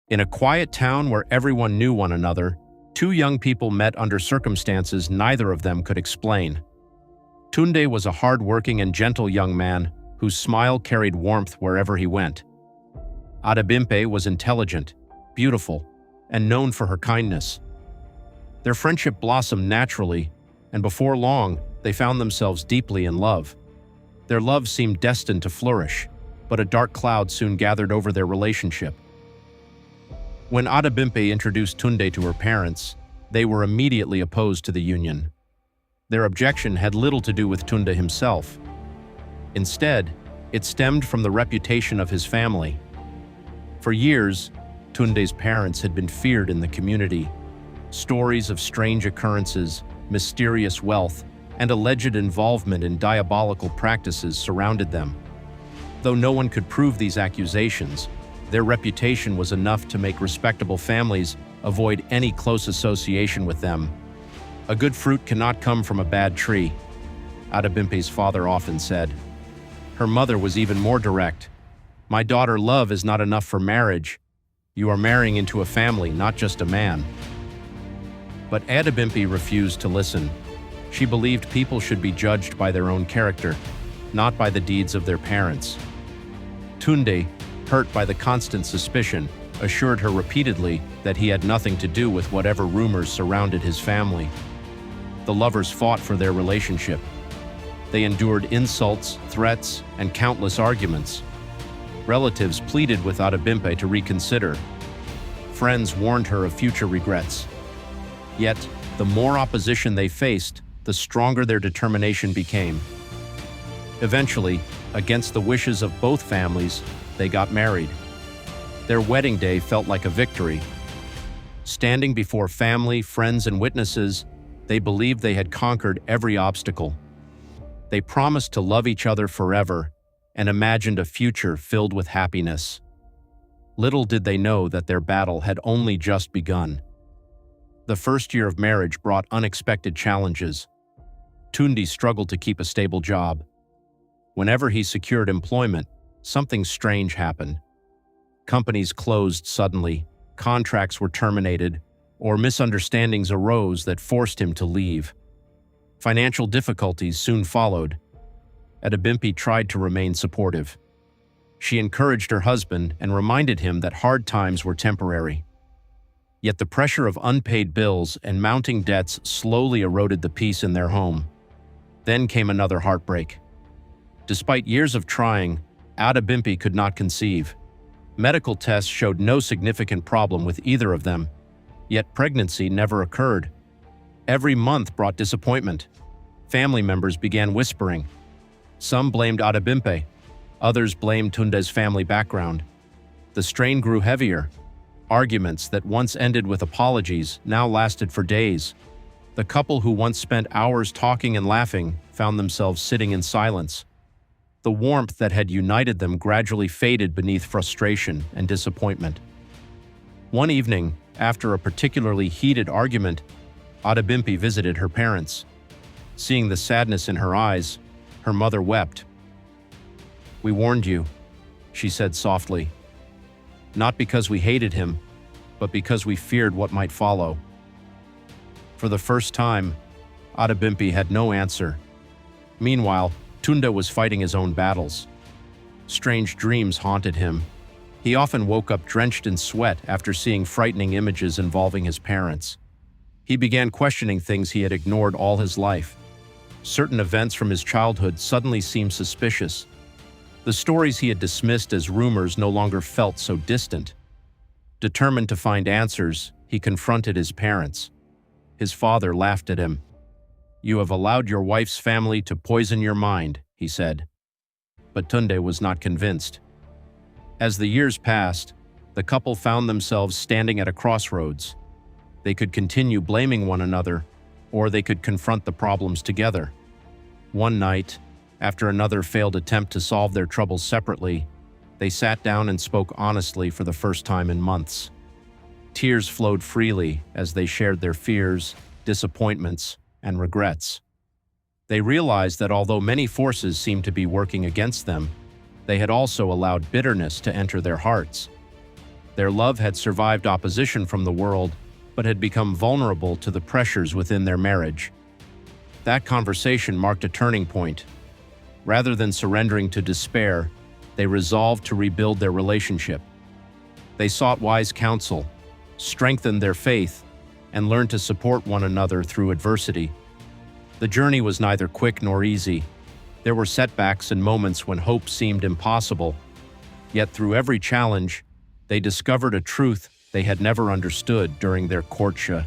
In a quiet town where everyone knew one another, two young people met under circumstances neither of them could explain. Tunde was a hard-working and gentle young man whose smile carried warmth wherever he went. Adebimpe was intelligent, beautiful, and known for her kindness. Their friendship blossomed naturally, and before long, they found themselves deeply in love. Their love seemed destined to flourish, but a dark cloud soon gathered over their relationship. When Adebimpe introduced Tunde to her parents, they were immediately opposed to the union. Their objection had little to do with Tunde himself. Instead, it stemmed from the reputation of his family. For years, Tunde's parents had been feared in the community. Stories of strange occurrences, mysterious wealth, and alleged involvement in diabolical practices surrounded them. Though no one could prove these accusations, their reputation was enough to make respectable families avoid any close association with them. A good fruit cannot come from a bad tree, Adebimpe's father often said. Her mother was even more direct. My daughter, love is not enough for marriage. You are marrying into a family, not just a man. But Adebimpe refused to listen. She believed people should be judged by their own character, not by the deeds of their parents. Tunde, hurt by the constant suspicion, assured her repeatedly that he had nothing to do with whatever rumors surrounded his family. The lovers fought for their relationship. They endured insults, threats, and countless arguments. Relatives pleaded with Adebimpe to reconsider. Friends warned her of future regrets. Yet, the more opposition they faced, the stronger their determination became. Eventually, against the wishes of both families, they got married. Their wedding day felt like a victory. Standing before family, friends, and witnesses, they believed they had conquered every obstacle. They promised to love each other forever and imagined a future filled with happiness. Little did they know that their battle had only just begun. The first year of marriage brought unexpected challenges. Tunde struggled to keep a stable job. Whenever he secured employment, something strange happened. Companies closed suddenly, contracts were terminated, or misunderstandings arose that forced him to leave. Financial difficulties soon followed. Adebimpe tried to remain supportive. She encouraged her husband and reminded him that hard times were temporary. Yet the pressure of unpaid bills and mounting debts slowly eroded the peace in their home. Then came another heartbreak. Despite years of trying, Adebimpe could not conceive. Medical tests showed no significant problem with either of them, yet pregnancy never occurred. Every month brought disappointment. Family members began whispering. Some blamed Adebimpe, others blamed Tunde's family background. The strain grew heavier. Arguments that once ended with apologies now lasted for days. The couple who once spent hours talking and laughing found themselves sitting in silence. The warmth that had united them gradually faded beneath frustration and disappointment. One evening, after a particularly heated argument, Adebimpe visited her parents. Seeing the sadness in her eyes, her mother wept. "We warned you," she said softly. "Not because we hated him, but because we feared what might follow." For the first time, Adebimpe had no answer. Meanwhile, Tunde was fighting his own battles. Strange dreams haunted him. He often woke up drenched in sweat after seeing frightening images involving his parents. He began questioning things he had ignored all his life. Certain events from his childhood suddenly seemed suspicious. The stories he had dismissed as rumors no longer felt so distant. Determined to find answers, he confronted his parents. His father laughed at him. "You have allowed your wife's family to poison your mind," he said. But Tunde was not convinced. As the years passed, the couple found themselves standing at a crossroads. They could continue blaming one another, or they could confront the problems together. One night, after another failed attempt to solve their troubles separately, they sat down and spoke honestly for the first time in months. Tears flowed freely as they shared their fears, disappointments, and regrets. They realized that although many forces seemed to be working against them, they had also allowed bitterness to enter their hearts. Their love had survived opposition from the world, but had become vulnerable to the pressures within their marriage. That conversation marked a turning point. Rather than surrendering to despair, they resolved to rebuild their relationship. They sought wise counsel, strengthened their faith, and learned to support one another through adversity. The journey was neither quick nor easy. There were setbacks and moments when hope seemed impossible. Yet through every challenge, they discovered a truth they had never understood during their courtship.